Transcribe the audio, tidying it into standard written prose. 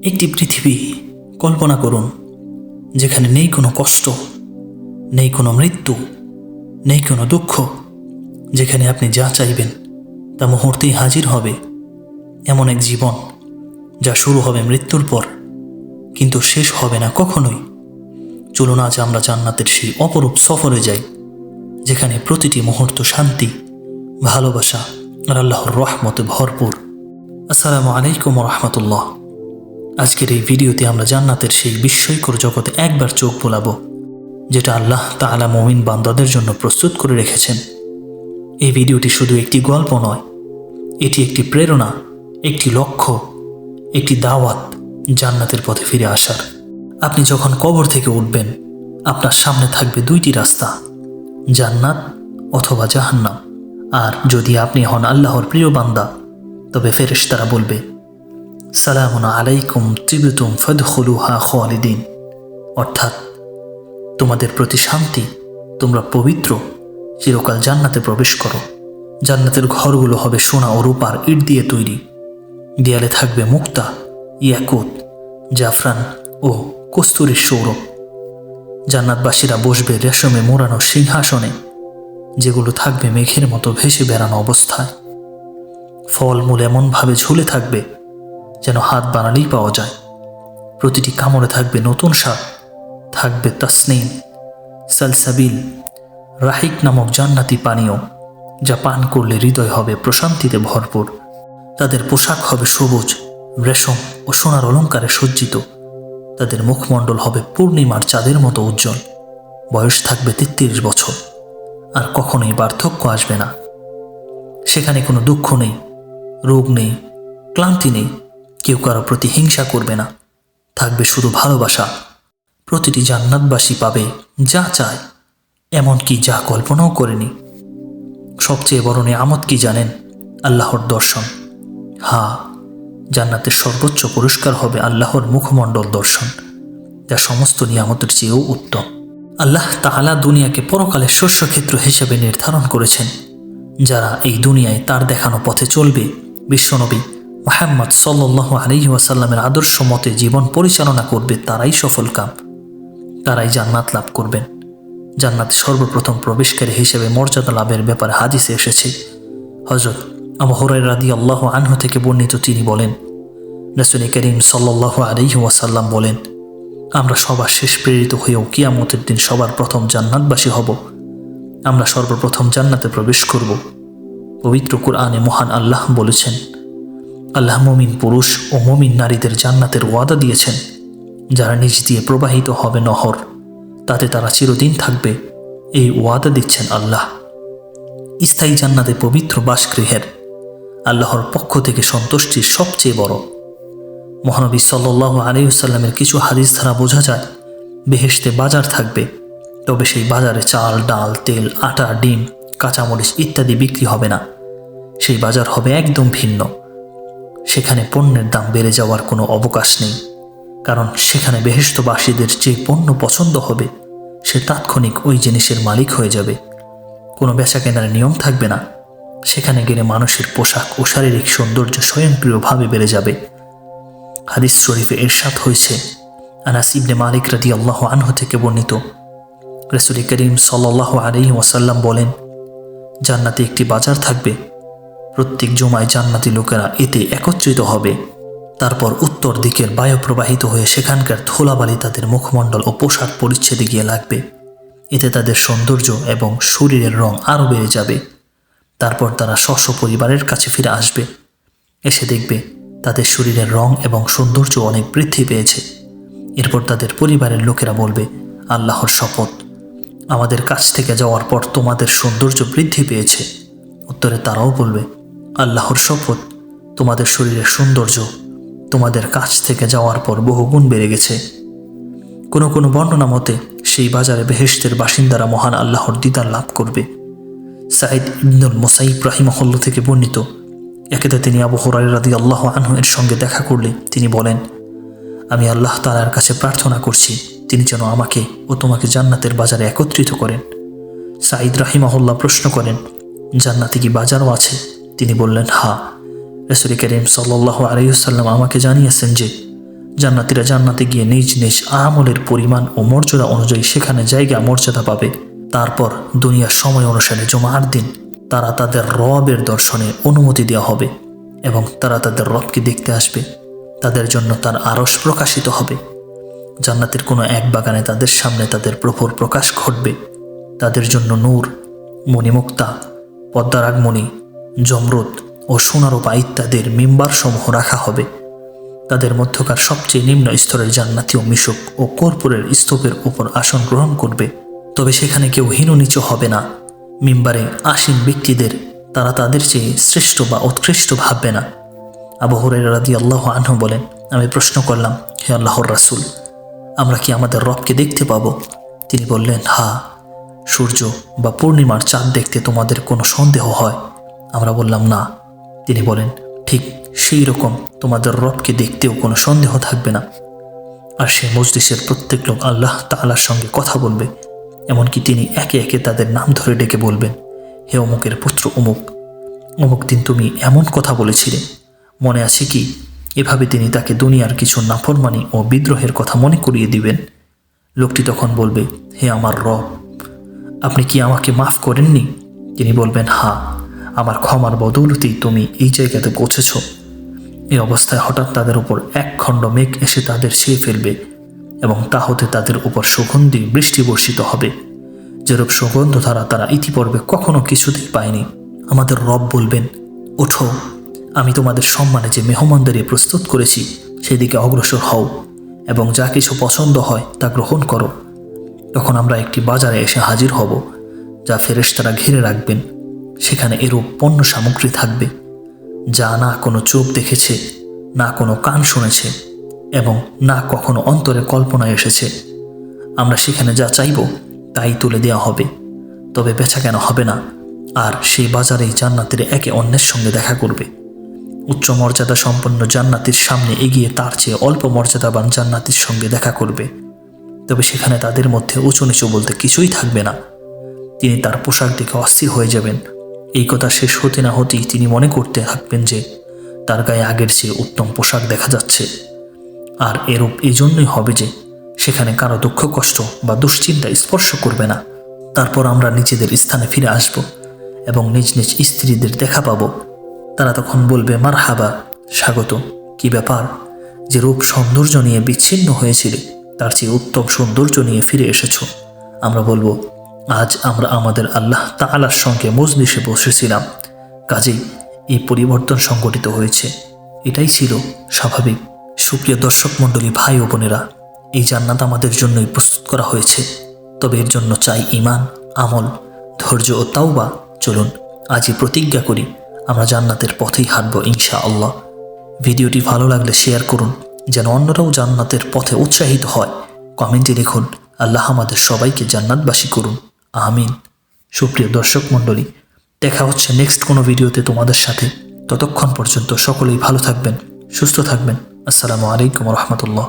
একটি পৃথিবী কল্পনা করুন, যেখানে নেই কোনো কষ্ট, নেই কোনো মৃত্যু, নেই কোনো দুঃখ, যেখানে আপনি যা চাইবেন তা মুহূর্তেই হাজির হবে। এমন এক জীবন যা শুরু হবে মৃত্যুর পর, কিন্তু শেষ হবে না কখনোই। চলুন আজ আমরা জান্নাতের সেই অপরূপ সফরে যাই, যেখানে প্রতিটি মুহূর্ত শান্তি, ভালোবাসা আর আল্লাহর রহমতে ভরপুর। আসসালামু আলাইকুম রহমতুল্লাহ। আজকের এই ভিডিওতে আমরা জান্নাতের সেই বিস্ময়কর জগতে একবার চোখ বোলাবো, যেটা আল্লাহ তাআলা মুমিন বান্দাদের জন্য প্রস্তুত করে রেখেছেন। এই ভিডিওটি শুধু একটি গল্প নয়, এটি একটি প্রেরণা, একটি লক্ষ্য, একটি দাওয়াত জান্নাতের পথে ফিরে আসার। আপনি যখন কবর থেকে উঠবেন, আপনার সামনে থাকবে দুইটি রাস্তা, জান্নাত অথবা জাহান্নাম। আর যদি আপনি হন আল্লাহর প্রিয় বান্দা, তবে ফেরেশতারা বলবে, সালামুন আলাইকুম তিবতুম ফাদখুলুহা খালিদিন, অর্থাৎ তোমাদের প্রতি শান্তি, তোমরা পবিত্র, চিরকাল জান্নাতে প্রবেশ করো। জান্নাতের ঘরগুলো হবে সোনা ও রূপার ইট দিয়ে তৈরি। দেয়ালে থাকবে মুক্তা, ইয়াকুত, জাফরান ও কস্তুরীর সৌরভ। জান্নাতবাসীরা বসবে রেশমে মোড়ানো সিংহাসনে, যেগুলো থাকবে মেঘের মতো ভেসে বেড়ানো অবস্থায়। ফলমূল এমনভাবে ঝুলে থাকবে যেন হাত বানালেই পাওয়া যায়। প্রতিটি কামড়ে থাকবে নতুন স্বাদ, থাকবে তাসনিম, সালসাবিল, রাহিক নামক জান্নাতি পানীয়, যা পান করলে হৃদয় হবে প্রশান্তিতে ভরপুর। তাদের পোশাক হবে সবুজ, রেশম ও সোনার অলঙ্কারে সজ্জিত। তাদের মুখমণ্ডল হবে পূর্ণিমার চাঁদের মতো উজ্জ্বল। বয়স থাকবে 33 বছর, আর কখনোই বার্ধক্য আসবে না। সেখানে কোনো দুঃখ নেই, রোগ নেই, ক্লান্তি নেই, কেউ কারো প্রতি হিংসা করবে না। থাকবে শুধু ভালোবাসা। প্রতিটি জান্নাতবাসী পাবে যা চায়, এমনকি যা কল্পনাও করেনি। সবচেয়ে বড় নিয়ামত কি জানেন? আল্লাহর দর্শন। হ্যাঁ, জান্নাতের সর্বোচ্চ পুরস্কার হবে আল্লাহর মুখমণ্ডল দর্শন, যা সমস্ত নিয়ামতের চেয়েও উত্তম। আল্লাহ তাআলা দুনিয়াকে পরকালের শস্যক্ষেত্র হিসেবে নির্ধারণ করেছেন। যারা এই দুনিয়ায় তার দেখানো পথে চলবে, বিশ্বনবী মুহাম্মদ সাল্লাল্লাহু আলাইহি ওয়াসাল্লামের আদর্শ মতে জীবন পরিচালনা করবে, তারাই সফলকাম, তারাই জান্নাত লাভ করবেন। জান্নাতে সর্বপ্রথম প্রবেশকারী হিসেবে মর্যাদা লাভের ব্যাপারে হাদিসে এসেছে। হযরত আবু হুরায়রা রাদিয়াল্লাহু আনহু থেকে বর্ণিত, তিনি বলেন, রাসূল করিম সাল্লাল্লাহু আলাইহি ওয়াসাল্লাম বলেন, আমরা সবার শেষ প্রেরিত হয়েও কিয়ামতের দিন সবার প্রথম জান্নাতবাসী হব। আমরা সর্বপ্রথম জান্নাতে প্রবেশ করব। পবিত্র কুরআনে মহান আল্লাহ বলেছেন, আল্লাহ মুমিন পুরুষ ও মুমিন নারীদের জান্নাতের ওয়াদা দিয়েছেন, যারা নিজ দিয়ে প্রবাহিত হবে নহর, তাতে তারা চিরদিন থাকবে। এই ওয়াদা দিচ্ছেন আল্লাহ। স্থায়ী জান্নাতে পবিত্র বাসগৃহের আল্লাহর পক্ষ থেকে সন্তুষ্টির সবচেয়ে বড়। মহানবী সাল্লাল্লাহু আলাইহি ওয়াসাল্লামের কিছু হাদিস দ্বারা বোঝা যায়, বেহেশতে বাজার থাকবে, তবে সেই বাজারে চাল, ডাল, তেল, আটা, ডিম, কাঁচামরিচ ইত্যাদি বিক্রি হবে না। সেই বাজার হবে একদম ভিন্ন। সেখানে পণ্যের দাম বেড়ে যাওয়ার কোনো অবকাশ নেই, কারণ সেখানে বেহেশতবাসীদের যে পণ্য পছন্দ হবে, সে তাৎক্ষণিক ওই জিনিসের মালিক হয়ে যাবে। কোনো বেচাকেনার নিয়ম থাকবে না। সেখানে গেলে মানুষের পোশাক ও শারীরিক সৌন্দর্য স্বয়ংক্রিয়ভাবে বেড়ে যাবে। হাদিস শরীফে ইরশাদ হয়েছে, আনাস ইবনে মালিক রাদিয়াল্লাহু আনহু থেকে বর্ণিত, রাসূল করিম সাল্লাল্লাহু আলাইহি ওয়াসাল্লাম বলেন, জান্নাতে একটি বাজার থাকবে। প্রত্যেক জুমায় জান্নাতি লোকেরা এতে একত্রিত হবে। তারপর উত্তর দিকের বায়ু প্রবাহিত হয়ে সেখানকার ধুলাবালি তাদের মুখমণ্ডল ও পোশাক পরিচ্ছেদে গিয়ে লাগবে। এতে তাদের সৌন্দর্য এবং শরীরের রং আরও বেড়ে যাবে। তারপর তারা স্ব পরিবারের কাছে ফিরে আসবে। এসে দেখবে তাদের শরীরের রং এবং সৌন্দর্য অনেক বৃদ্ধি পেয়েছে। এরপর তাদের পরিবারের লোকেরা বলবে, আল্লাহর শপথ, আমাদের কাছ থেকে যাওয়ার পর তোমাদের সৌন্দর্য বৃদ্ধি পেয়েছে। উত্তরে তারাও বলবে, আল্লাহর শপথ, তোমাদের শরীরের সৌন্দর্য তোমাদের কাছ থেকে যাওয়ার পর বহুগুণ বেড়ে গেছে। কোনো কোনো বর্ণনা মতে সেই বাজারে বেহেশতের বাসিন্দারা মহান আল্লাহর দিদার লাভ করবে। সাঈদ ইবনুল মুসাইয়িব রাহিমাহুল্লাহ থেকে বর্ণিত, একদা তিনি আবু হুরায়রা রাদিয়াল্লাহু আনহু এর সঙ্গে দেখা করলে তিনি বলেন, আমি আল্লাহ তাআলার কাছে প্রার্থনা করছি, তিনি যেন আমাকে ও তোমাকে জান্নাতের বাজারে একত্রিত করেন। সাঈদ রাহিমাহুল্লাহ প্রশ্ন করেন, জান্নাতে কি বাজারও আছে? তিনি বললেন, হ্যাঁ। রাসূল করিম সাল্লাল্লাহু আলাইহি ওয়াসাল্লাম আমাকে জানিয়েছেন যে জান্নাতীরা জান্নাতে গিয়ে নিজ নিজ আমলের পরিমাণ ও মর্যাদা অনুযায়ী সেখানে জায়গা মর্যাদা পাবে। তারপর দুনিয়ার সময় অনুসারে জুমার দিন তারা তাদের রবের দর্শনে অনুমতি দেওয়া হবে এবং তারা তাদের রবকে দেখতে আসবে। তাদের জন্য তার আরশ প্রকাশিত হবে। জান্নাতের কোনো এক বাগানে তাদের সামনে তাদের প্রভুর প্রকাশ ঘটবে। তাদের জন্য নূর, মণিমুক্তা, পদ্মারাগমণি, জমরুদ ও সোনারূপা ইত্যাদির মিম্বার সমূহ রাখা হবে। তাদের মধ্যকার সবচেয়ে নিম্ন স্তরের জান্নাতীয় মিশুক ও কর্পূরের স্তূপের উপর আসন গ্রহণ করবে। তবে সেখানে কেউ হীন নিচু হবে না। মিম্বারে আসীন ব্যক্তিদের তারা তাদের চেয়ে শ্রেষ্ঠ বা উৎকৃষ্ট ভাববে না। আবু হুরায়রা রাদিয়াল্লাহু আনহু বলেন, আমি প্রশ্ন করলাম, হে আল্লাহর রাসূল, আমরা কি আমাদের রবকে দেখতে পাবো? তিনি বললেন, হ্যাঁ। সূর্য বা পূর্ণিমার চাঁদ দেখতে তোমাদের কোনো সন্দেহ হয়? আমরা বললাম, না। তিনি বলেন, ঠিক সেই রকম তোমাদের রবকে দেখতেও কোনো সন্দেহ থাকবে না। আর সে মজলিসের প্রত্যেক লোক আল্লাহ তাআলার সঙ্গে কথা বলবে। এমনকি তিনি একে একে তাদের নাম ধরে ডেকে বলবেন, হে অমুকের পুত্র অমুক, অমুক দিন তুমি এমন কথা বলেছিলে, মনে আছে কি? এভাবে তিনি তাকে দুনিয়ার কিছু নাফরমানি ও বিদ্রোহের কথা মনে করিয়ে দিবেন। লোকটি তখন বলবে, হে আমার রব, আপনি কি আমাকে মাফ করেননি? তিনি বলবেন, হ্যাঁ, আমার ক্ষমার বদৌলতেই তুমি এই জায়গাতে পৌঁছেছ। এই অবস্থায় হঠাৎ তাদের উপর এক খণ্ড মেঘ এসে তাদের ছেয়ে ফেলবে এবং তা হতে তাদের উপর সুগন্ধি বৃষ্টি বর্ষিত হবে, যেরূপ সুগন্ধ ধারা তারা ইতিপূর্বে কখনো কিছুতেই পায়নি। আমাদের রব বলবেন, ওঠো, আমি তোমাদের সম্মানে যে মেহমানদারি প্রস্তুত করেছি সেদিকে অগ্রসর হও এবং যা কিছু পছন্দ হয় তা গ্রহণ করো। তখন আমরা একটি বাজারে এসে হাজির হব যা ফেরেশতারা ঘিরে রাখবেন। সেখানে এরূপ পণ্য সামগ্রী থাকবে যা না কোনো চোখ দেখেছে, না কোনো কান শুনেছে এবং না কখনো অন্তরে কল্পনায় এসেছে। আমরা সেখানে যা চাইব তাই তুলে দেওয়া হবে, তবে বেচাকেনা হবে না। আর সেই বাজারেই জান্নাতের একে অন্যের সঙ্গে দেখা করবে। উচ্চ মর্যাদা সম্পন্ন জান্নাতির সামনে এগিয়ে তার চেয়ে অল্প মর্যাদাবান জান্নাতির সঙ্গে দেখা করবে, তবে সেখানে তাদের মধ্যে উঁচু নিচু বলতে কিছুই থাকবে না। তিনি তার পোশাক দেখে অস্থির হয়ে যাবেন। এই কথা শেষ হতে না হতেই তিনি মনে করতে থাকবেন যে তার গায়ে আগের চেয়ে উত্তম পোশাক দেখা যাচ্ছে। আর এরূপ এই জন্যই হবে যে সেখানে কারো দুঃখ কষ্ট বা দুশ্চিন্তা স্পর্শ করবে না। তারপর আমরা নিজেদের স্থানে ফিরে আসব এবং নিজ নিজ স্ত্রীদের দেখা পাব। তারা তখন বলবে, মারহাবা, স্বাগত, কি ব্যাপার, যে রূপ সৌন্দর্য নিয়ে বিচ্ছিন্ন হয়েছিলে তার চেয়ে উত্তম সৌন্দর্য নিয়ে ফিরে এসেছ। আমরা বলবো, আজ আমরা আমাদের আল্লাহ তাআলার সঙ্গে মজলিসে বসেছিলাম, কাজেই এই পরিবর্তন সংঘটিত হয়েছে। এটাই ছিল স্বাভাবিক। সুপ্রিয় দর্শক মণ্ডলী, ভাই ও বোনেরা, এই জান্নাত আমাদের জন্যই প্রস্তুত করা হয়েছে, তবে এর জন্য চাই ঈমান, আমল, ধৈর্য ও তাওবা। চলুন আজই প্রতিজ্ঞা করি আমরা জান্নাতের পথেই হাঁটব ইনশাআল্লাহ। ভিডিওটি ভালো লাগলে শেয়ার করুন যেন অন্যরাও জান্নাতের পথে উৎসাহিত হয়। কমেন্টে লিখুন, আল্লাহ আমাদের সবাইকে জান্নাতবাসী করুন, আমিন। সুপ্রিয় দর্শক মণ্ডলী, দেখা হচ্ছে নেক্সট কোনো ভিডিওতে তোমাদের সাথে। ততক্ষণ পর্যন্ত সকলেই ভালো থাকবেন, সুস্থ থাকবেন। আসসালামু আলাইকুম ওয়া রাহমাতুল্লাহ।